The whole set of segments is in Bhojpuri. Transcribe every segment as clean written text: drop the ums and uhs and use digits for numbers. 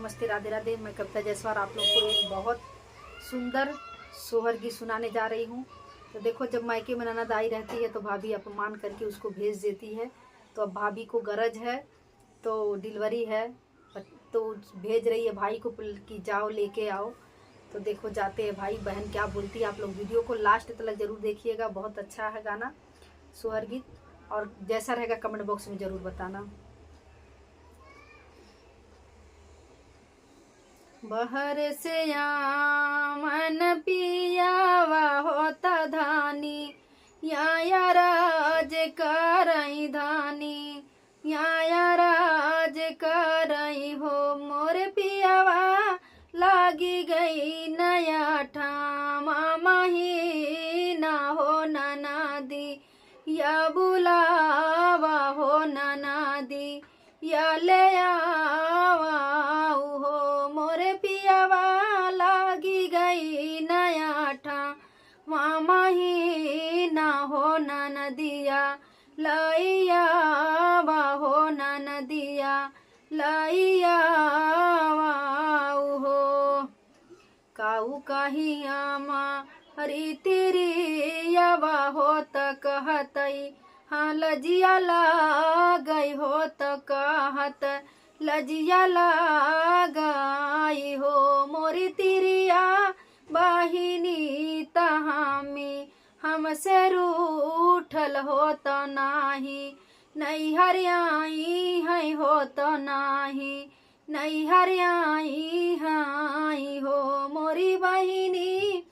नमस्ते, राधे राधे। मैं कविता जायसवाल आप लोग को एक बहुत सुंदर सोहर गीत सुनाने जा रही हूँ। तो देखो, जब मायके में ननद आई रहती है तो भाभी अपमान करके उसको भेज देती है। तो अब भाभी को गरज है, तो डिलीवरी है, तो भेज रही है भाई को कि जाओ लेके आओ। तो देखो जाते हैं भाई, बहन क्या बोलती है। आप लोग वीडियो को लास्ट तक जरूर देखिएगा। बहुत अच्छा है गाना, सोहर गीत, और जैसा रहेगा कमेंट बॉक्स में ज़रूर बताना। बहर से आमन पियावा होता धानी, या राज करई धानी, या राज करई हो। मोर पियावा लागी गई नया ठामा, महीना हो ननादी, या बुलावा हो ननादी, या ले आवा हो। मोरे पियावा लागी गई नया ठामा, महीना हो ननदिया, लैया हो ननदिया, लैया हो। काऊ कहिया हरी तेरी यवा हो त कहतई, हाँ लजिया गई हो त कहत, लजिया गई हो। मोरी तिरिया बाहिनी तहामी, हमसे रूठल हो तो नाही, नहीं हरियाई है हो तो नाही, नहीं हरियाई हाई हो। मोरी बहिनी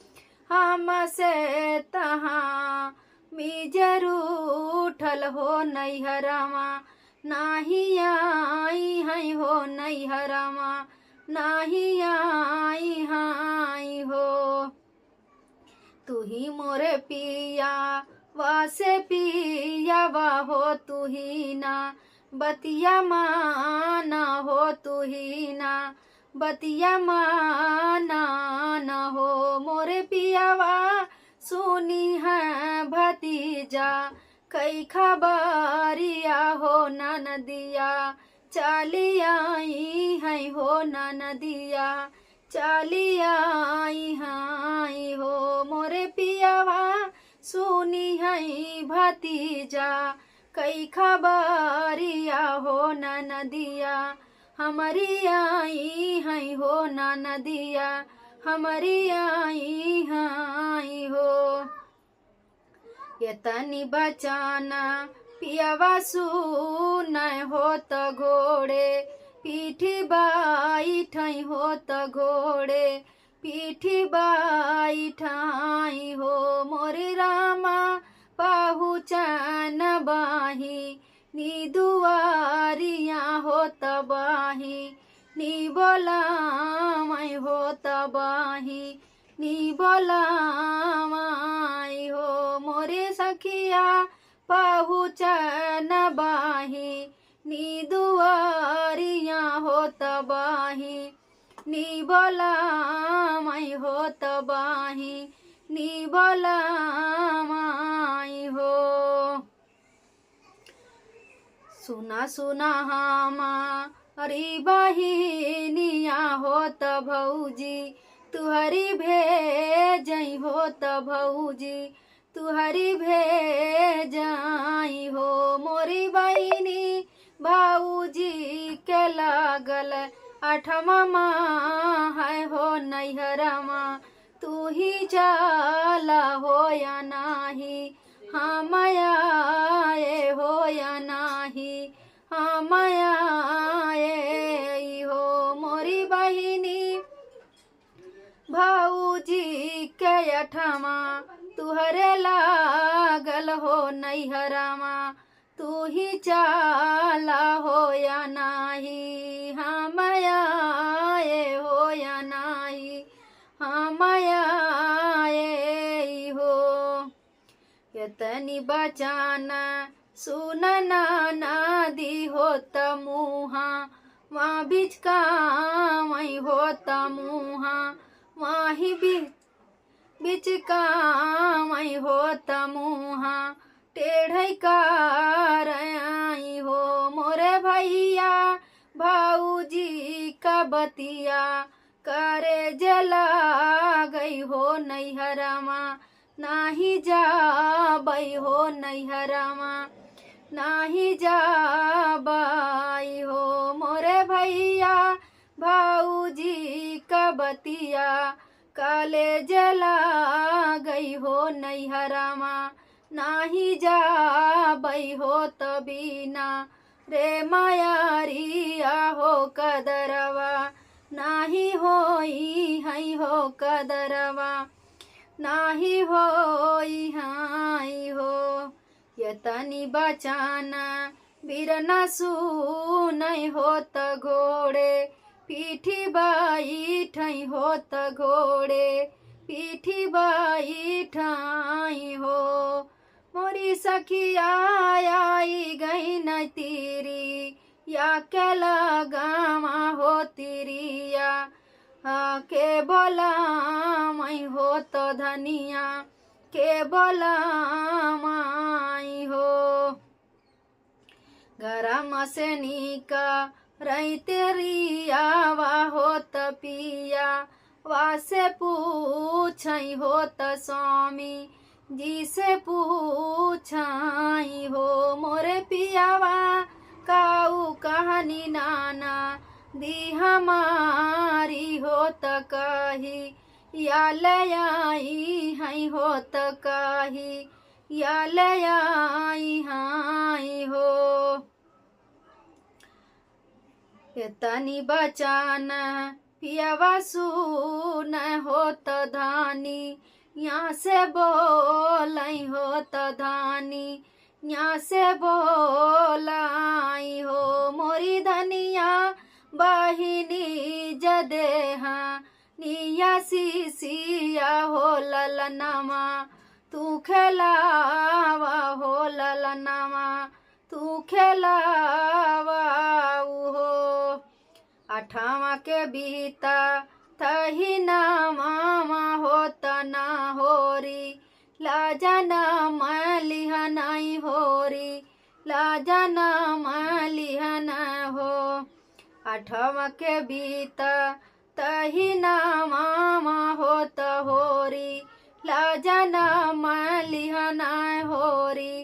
हमसे तहाँ मी जरूठल हो, नैहरमा नाही आई है हो, नैहरमा नाही आई हाई हो। तू ही मोरे पिया वासे पिया वा हो, तू ही ना बतिया माना हो, तू ही ना बतिया माना न हो। मोरे पियावा सुनी है भतीजा, कई खबरिया हो ननदिया, चाली आई है हो ननदिया, चाली आई हाई हो। मोरे पियावा सुनी है भतीजा, कई खबरिया हो ननदिया, हमारी आई है हो ननदिया, हमारी आई हाई हो। ये तनी बचाना पियावा सुन हो त घोड़े, पीठी बाई ठाई हो त घोड़े, पीठी बाई ठाई हो। मोरे रामा पहुँचन बाही, नी दुआरिया हो तबाही, नी बोला मैं हो तबाही, नी बोला मैं हो। मोरे सखिया पहुँचन बाही, नी दुआरिया हो तबाही, नी बोला मैं हो तबाही, नी बोला मैं हो। सुना सुना हामा हरी बहिनिया हो त भौजी, तुहरी भेजई हो त भौजी, तुहरी भेजई हो। मोरी बहिनी भाऊजी के लागल आठमा है हो, नैहरमा तू ही चला हो या नाही, हम आए हो या नाही, हम आए हो। मोरी बहिनी भाऊजी के अठमा, तुहरे लागल हो नैहरमा तू ही चला हो या नाही, हम आए हो या नाही, हम आए हो। यतनी बचाना सुनना नादी हो त मुहा, वहाँ बिचका मई हो त मुहा, वहीं बिचका मई हो त मुहा, टेढ़ई कार आई हो। मोरे भैया भाऊजी का बतिया करे जला गई हो नैहरामा नाही जाबई हो नैहरामा नाही जाबाई हो मोरे भैया भाऊजी का बतिया काले जला गई हो नैहरामा नाही जाबई हो तबीना रे मायारिया हो कदरवा नाही होई हई हो कदरवा नाही होई हाई हो यतनी बचाना बिरना सुनई होत घोड़े पीठी बाई ठई होत घोड़े पीठी बाई ठाई हो मोरी सखिया आई गई न तीरी या के लगामा हो तिरिया के बोला मई हो तो धनिया के बोला माई हो गरम से निका रही तेरी आवा हो पिया वासे पूछई हो त स्वामी जी से पूछाई हो मोरे पियावा काऊ कहानी नाना दी हमारी हो त कही या ले आई हई हो त कही या ले आई हाई हो तनी बचाना पियावा सुन हो त धानी यहाँ से बोलाई हो त धानी यहाँ से बोलाई हो मोरी धनिया बहिनी जदेहा निया सिया हो ललनामा तू खेलावा हो ललनामा तू खेलावा हो अठावा के बीता तही ना मामा होता ना होरी लाजना मलिहा नहीं होरी लाजना मलिहा न हो अठावा के बीता तही ना मामा होता होरी लाजना मलिहा नहीं होरी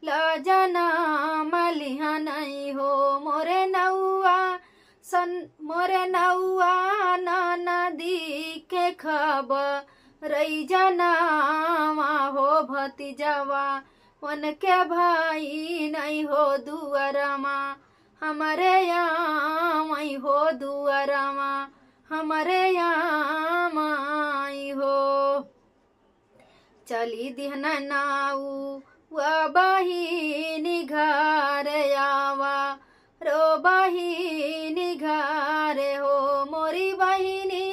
लाजना मलिहा नहीं हो मोरे नौआ मोरे नौआ नाना दी के खबर रही जनावा हो भतीजावा मन के भाई नहीं हो दुआरमा हमारे यहाँ मई हो दुआरमा हमारे यहाँ माई हो चली दिहना नाऊ वा बहिनी घर आवा रो बहिनी घरे हो मोरी बहिनी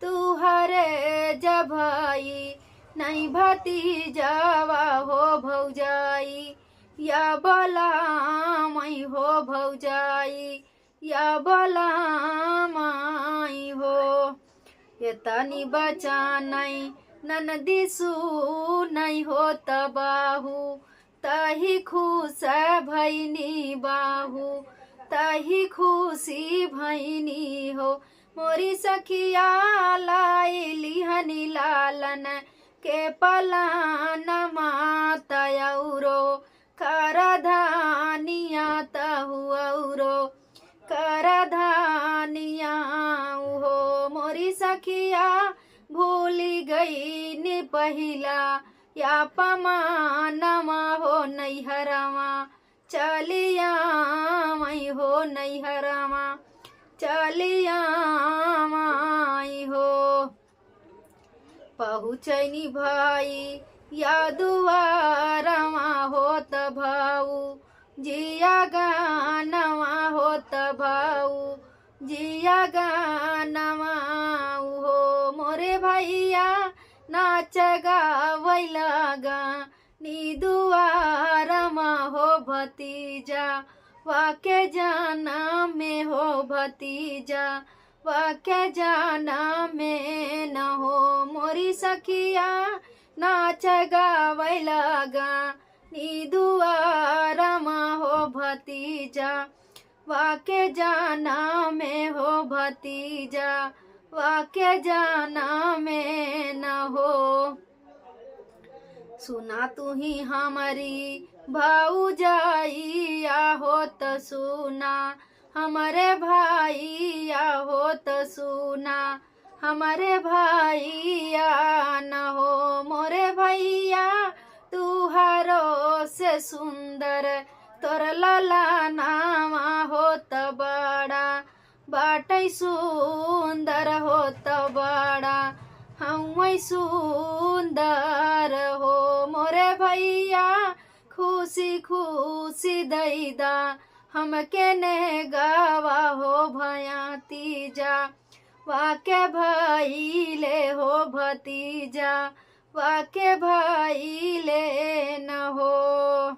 तू हरे जभाई नहीं भतीजावा हो भौजाई या बोला मई हो भौजाई या बोला माई हो ये तनी बचा नहीं ननदी सू नहीं हो तबाहू तही खुश भैनी बाहू तही खुशी भैनी हो मोरी सखिया लाई लिहनी लालन के पलान मातौरो कर धानिया तहुरो कर धानिया हो मोरी सखिया भूली गई नि पहिला या पमानमा हो नैहरामा चलिया मई हो नैहरामा चलिया माई हो पहुँचनी भाई या दुआरमा हो त भाऊ जिया गानवा हो त भाऊ जिया गानवा हो मोरे भैया नाच गावैला गा नी दुआरमा हो भतीजा वाके जाना में हो भतीजा वाके जाना में न हो मोरी सखिया नाच गावैला गा नी दुआरमा हो भतीजा वाके जाना में हो भतीजा, वाके जाना में न हो। सुना तू ही हमारी भाऊजाइया हो त सुना, हमारे भाईया हो त सुना, हमारे भाईया न हो। मोरे भैया तुहारो से सुंदर, तोर लाला नामा हो त बड़ा, बाटै सुंदर हो त बड़ा, हम सुंदर हो। मोरे भैया खुशी खुशी दैदा, हमके ने गावा हो भयातीजा, वाके भैले हो भतीजा, वाके भैले न हो।